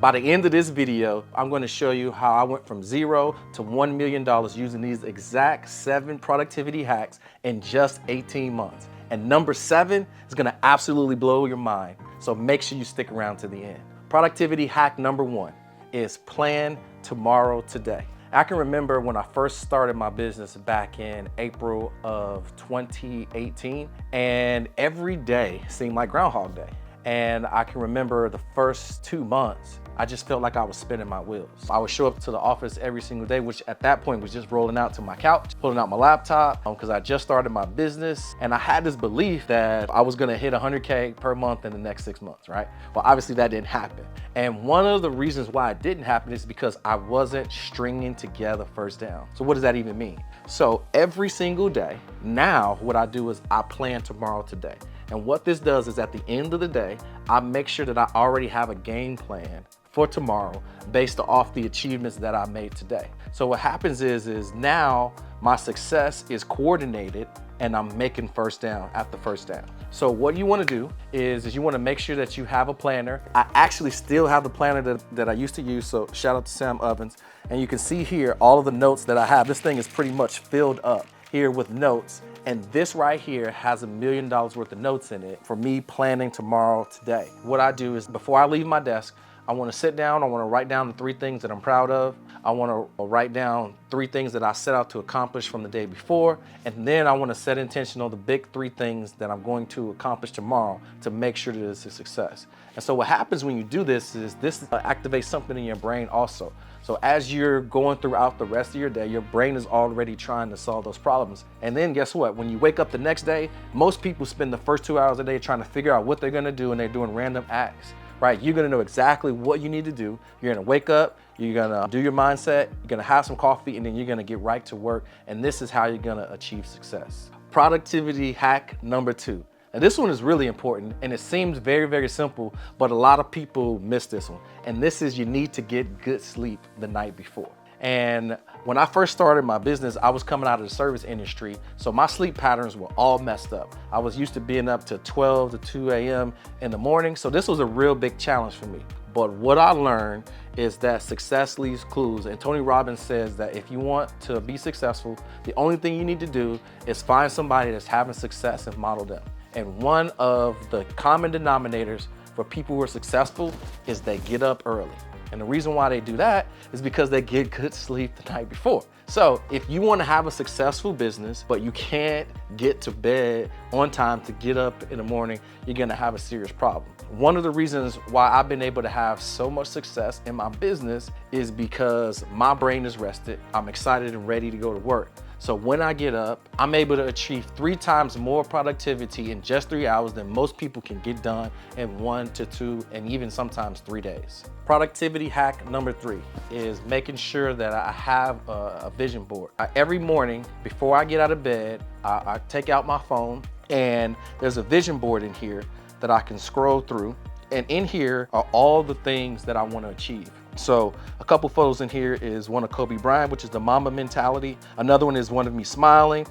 By the end of this video, I'm going to show you how I went from $0 to $1 million using these exact 7 productivity hacks in just 18 months. And number 7 is going to absolutely blow your mind. So make sure you stick around to the end. Productivity hack number 1 is plan tomorrow today. I can remember when I first started my business back in April of 2018, and every day seemed like Groundhog Day. And I can remember the first 2 months, I just felt like I was spinning my wheels. I would show up to the office every single day, which at that point was just rolling out to my couch, pulling out my laptop, because I just started my business. And I had this belief that I was gonna hit 100K per month in the next 6 months, right? Well, obviously that didn't happen. And one of the reasons why it didn't happen is because I wasn't stringing together first down. So what does that even mean? So every single day, now what I do is I plan tomorrow today. And what this does is at the end of the day, I make sure that I already have a game plan for tomorrow based off the achievements that I made today. So what happens is now my success is coordinated and I'm making first down after first down. So what you wanna do is you wanna make sure that you have a planner. I actually still have the planner that I used to use, so shout out to Sam Ovens. And you can see here all of the notes that I have. This thing is pretty much filled up here with notes. And this right here has $1 million worth of notes in it for me planning tomorrow today. What I do is before I leave my desk, I wanna sit down, I wanna write down the 3 things that I'm proud of. I wanna write down 3 things that I set out to accomplish from the day before. And then I wanna set intention on the big 3 things that I'm going to accomplish tomorrow to make sure that it's a success. And so what happens when you do this is this activates something in your brain also. So as you're going throughout the rest of your day, your brain is already trying to solve those problems. And then guess what? When you wake up the next day, most people spend the first 2 hours a day trying to figure out what they're gonna do, and they're doing random acts, right? You're gonna know exactly what you need to do. You're gonna wake up, you're gonna do your mindset, you're gonna have some coffee, and then you're gonna get right to work. And this is how you're gonna achieve success. Productivity hack number 2. Now this one is really important, and it seems very, very simple, but a lot of people miss this one. And this is you need to get good sleep the night before. And when I first started my business, I was coming out of the service industry, so my sleep patterns were all messed up. I was used to being up to 12 to 2 a.m. in the morning, so this was a real big challenge for me. But what I learned is that success leaves clues, and Tony Robbins says that if you want to be successful, the only thing you need to do is find somebody that's having success and model them. And one of the common denominators for people who are successful is they get up early. And the reason why they do that is because they get good sleep the night before. So if you want to have a successful business, but you can't get to bed on time to get up in the morning, you're gonna have a serious problem. One of the reasons why I've been able to have so much success in my business is because my brain is rested, I'm excited and ready to go to work. So when I get up, I'm able to achieve 3 times more productivity in just 3 hours than most people can get done in 1 to 2 and even sometimes 3 days. Productivity hack number 3 is making sure that I have a vision board. Every morning before I get out of bed, I take out my phone, and there's a vision board in here that I can scroll through. And in here are all the things that I want to achieve. So a couple photos in here is one of Kobe Bryant, which is the Mamba mentality. Another one is one of me smiling.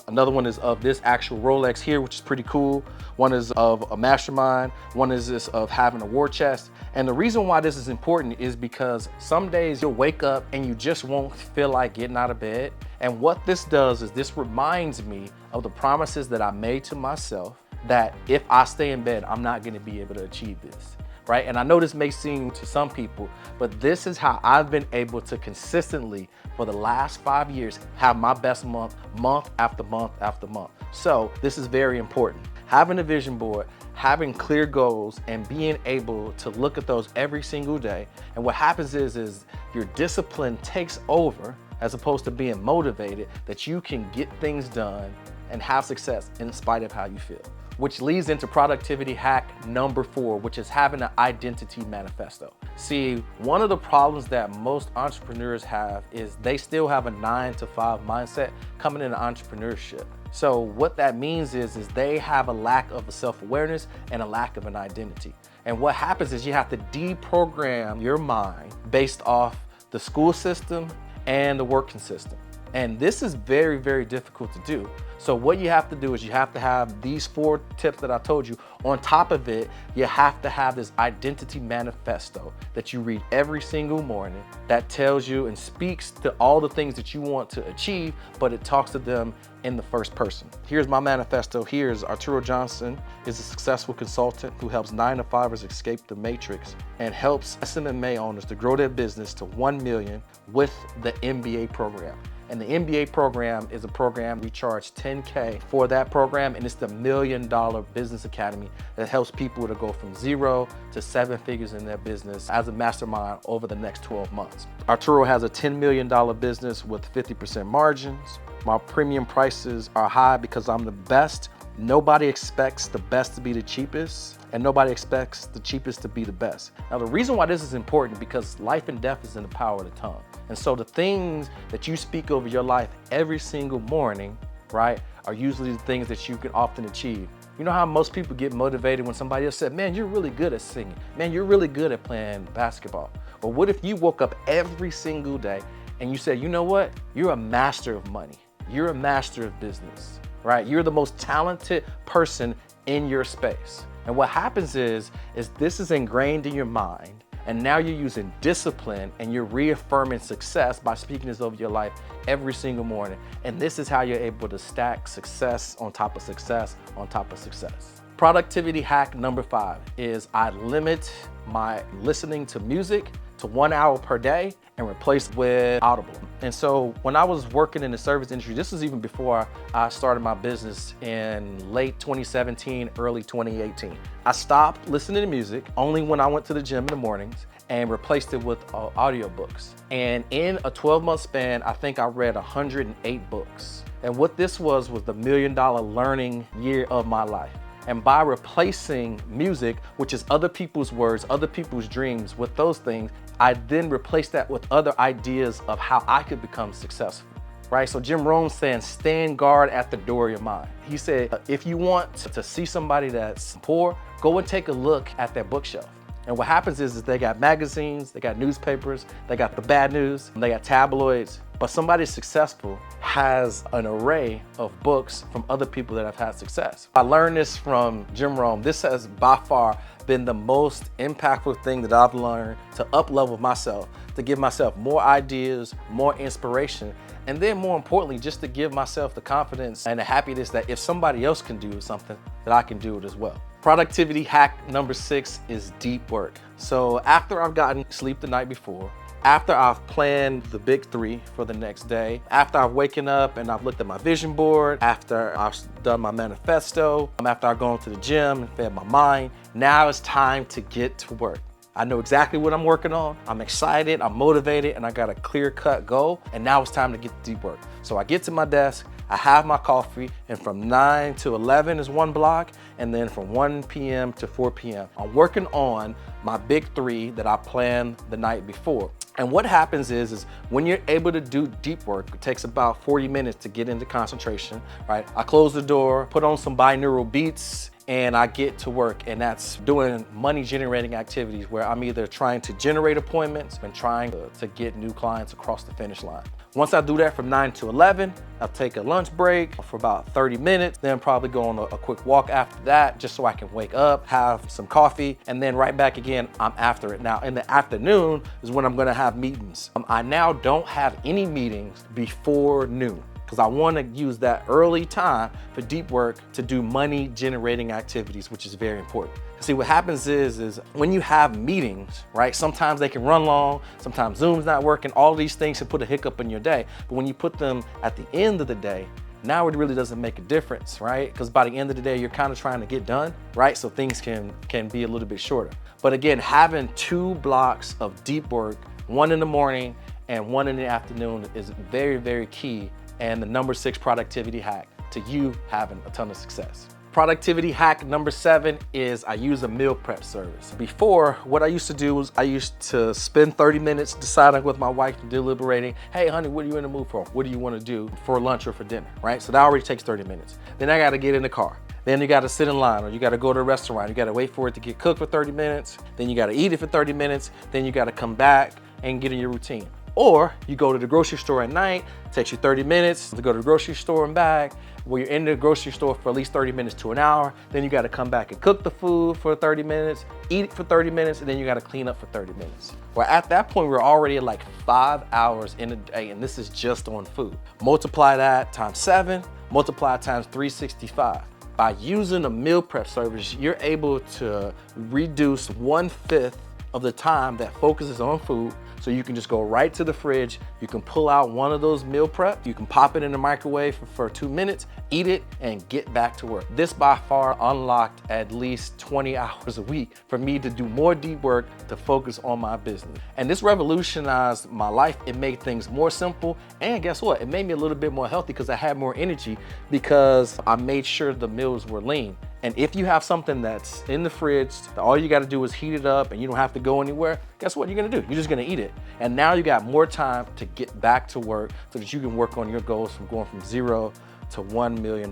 Another one is of this actual Rolex here, which is pretty cool. One is of a mastermind. One is this of having a war chest. And the reason why this is important is because some days you'll wake up and you just won't feel like getting out of bed. And what this does is this reminds me of the promises that I made to myself that if I stay in bed, I'm not gonna be able to achieve this, right? And I know this may seem to some people, but this is how I've been able to consistently, for the last 5 years, have my best month, month after month after month. So this is very important. Having a vision board, having clear goals, and being able to look at those every single day. And what happens is your discipline takes over as opposed to being motivated, that you can get things done and have success in spite of how you feel. Which leads into productivity hack number 4, which is having an identity manifesto. See, one of the problems that most entrepreneurs have is they still have a 9 to 5 mindset coming into entrepreneurship. So what that means is they have a lack of a self-awareness and a lack of an identity. And what happens is you have to deprogram your mind based off the school system and the working system. And this is very, very difficult to do. So what you have to do is you have to have these 4 tips that I told you. On top of it, you have to have this identity manifesto that you read every single morning that tells you and speaks to all the things that you want to achieve, but it talks to them in the first person. Here's my manifesto. Here's Arturo Johnson is a successful consultant who helps 9-to-5ers escape the matrix and helps SMMA owners to grow their business to 1 million with the MBA program. And the MBA program is a program we charge $10K for that program, and it's the $1 Million Business Academy that helps people to go from 0 to 7 figures in their business as a mastermind over the next 12 months. Arturo has a $10 million business with 50% margins. My premium prices are high because I'm the best. Nobody expects the best to be the cheapest, and nobody expects the cheapest to be the best. Now, the reason why this is important because life and death is in the power of the tongue. And so the things that you speak over your life every single morning, right, are usually the things that you can often achieve. You know how most people get motivated when somebody else said, man, you're really good at singing. Man, you're really good at playing basketball. But what if you woke up every single day and you said, you know what? You're a master of money. You're a master of business, right? You're the most talented person in your space. And what happens is this is ingrained in your mind. And now you're using discipline and you're reaffirming success by speaking this over your life every single morning. And this is how you're able to stack success on top of success on top of success. Productivity hack number 5 is I limit my listening to music to 1 hour per day and replace with Audible. And so when I was working in the service industry, this was even before I started my business in late 2017, early 2018. I stopped listening to music only when I went to the gym in the mornings and replaced it with audiobooks. And in a 12-month span, I think I read 108 books. And what this was the $1 million learning year of my life. And by replacing music, which is other people's words, other people's dreams, with those things, I then replaced that with other ideas of how I could become successful, right? So Jim Rohn saying, stand guard at the door of your mind. He said, if you want to see somebody that's poor, go and take a look at their bookshelf. And what happens is they got magazines, they got newspapers, they got the bad news, and they got tabloids. But somebody successful has an array of books from other people that have had success. I learned this from Jim Rohn. This has by far been the most impactful thing that I've learned to up-level myself, to give myself more ideas, more inspiration, and then more importantly, just to give myself the confidence and the happiness that if somebody else can do something, that I can do it as well. Productivity hack number 6 is deep work. So after I've gotten sleep the night before, after I've planned the big 3 for the next day, after I've waken up and I've looked at my vision board, after I've done my manifesto, after I've gone to the gym and fed my mind, now it's time to get to work. I know exactly what I'm working on. I'm excited, I'm motivated, and I got a clear-cut goal, and now it's time to get to deep work. So I get to my desk, I have my coffee, and from 9 to 11 is one block, and then from 1 p.m. to 4 p.m., I'm working on my big 3 that I planned the night before. And what happens is when you're able to do deep work, it takes about 40 minutes to get into concentration, right? I close the door, put on some binaural beats, and I get to work, and that's doing money generating activities where I'm either trying to generate appointments and trying to get new clients across the finish line. Once I do that from 9 to 11, I'll take a lunch break for about 30 minutes, then probably go on a quick walk after that just so I can wake up, have some coffee, and then right back again, I'm after it. Now in the afternoon is when I'm gonna have meetings. I now don't have any meetings before noon, because I want to use that early time for deep work to do money generating activities, which is very important. See, what happens is when you have meetings, right, sometimes they can run long, sometimes Zoom's not working, all these things can put a hiccup in your day. But when you put them at the end of the day, now it really doesn't make a difference, right? Because by the end of the day, you're kind of trying to get done, right? So things can be a little bit shorter. But again, having 2 blocks of deep work, 1 in the morning and 1 in the afternoon, is very, very key, and the number 6 productivity hack to you having a ton of success. Productivity hack number 7 is I use a meal prep service. Before, what I used to do was I used to spend 30 minutes deciding with my wife, deliberating, hey honey, what are you in the mood for? What do you want to do for lunch or for dinner, right? So that already takes 30 minutes. Then I got to get in the car. Then you got to sit in line, or you got to go to a restaurant. You got to wait for it to get cooked for 30 minutes. Then you got to eat it for 30 minutes. Then you got to come back and get in your routine. Or you go to the grocery store at night, takes you 30 minutes to go to the grocery store and back. Well, you're in the grocery store for at least 30 minutes to an hour. Then you gotta come back and cook the food for 30 minutes, eat it for 30 minutes, and then you gotta clean up for 30 minutes. Well, at that point, we're already at like 5 hours in a day, and this is just on food. Multiply that times 7, multiply times 365. By using a meal prep service, you're able to reduce 1/5 of the time that focuses on food. So you can just go right to the fridge, you can pull out one of those meal prep, you can pop it in the microwave for 2 minutes, eat it, and get back to work. This by far unlocked at least 20 hours a week for me to do more deep work to focus on my business. And this revolutionized my life. It made things more simple, and guess what? It made me a little bit more healthy because I had more energy because I made sure the meals were lean. And if you have something that's in the fridge, all you gotta do is heat it up and you don't have to go anywhere, guess what you're gonna do? You're just gonna eat it. And now you got more time to get back to work so that you can work on your goals from going from 0 to $1 million.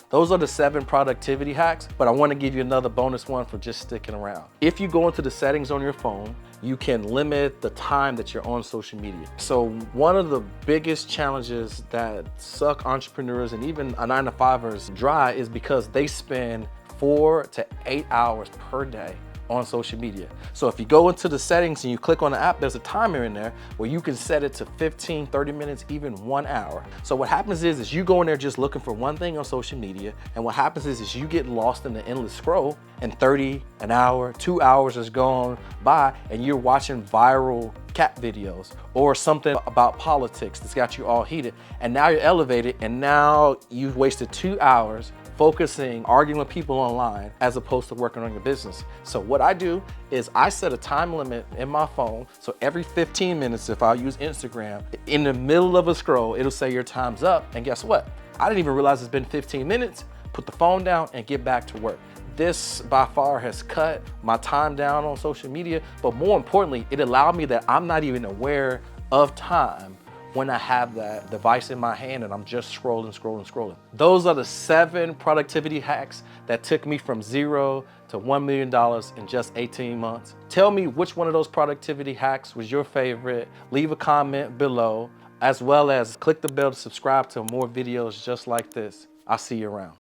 Those are the 7 productivity hacks, but I wanna give you another bonus one for just sticking around. If you go into the settings on your phone, you can limit the time that you're on social media. So one of the biggest challenges that suck entrepreneurs and even a 9-to-5ers dry is because they spend 4 to 8 hours per day on social media. So if you go into the settings and you click on the app, there's a timer in there where you can set it to 15, 30 minutes, even 1 hour. So what happens is you go in there just looking for one thing on social media, and what happens is you get lost in the endless scroll, and 30, an hour, 2 hours has gone by, and you're watching viral cat videos or something about politics that's got you all heated, and now you're elevated, and now you've wasted 2 hours focusing, arguing with people online as opposed to working on your business. So what I do is I set a time limit in my phone. So every 15 minutes, if I use Instagram, in the middle of a scroll, it'll say your time's up. And guess what? I didn't even realize it's been 15 minutes. Put the phone down and get back to work. This by far has cut my time down on social media, but more importantly, it allowed me that I'm not even aware of time when I have that device in my hand and I'm just scrolling. Those are the 7 productivity hacks that took me from 0 to $1 million in just 18 months. Tell me which one of those productivity hacks was your favorite. Leave a comment below, as well as click the bell to subscribe to more videos just like this. I'll see you around.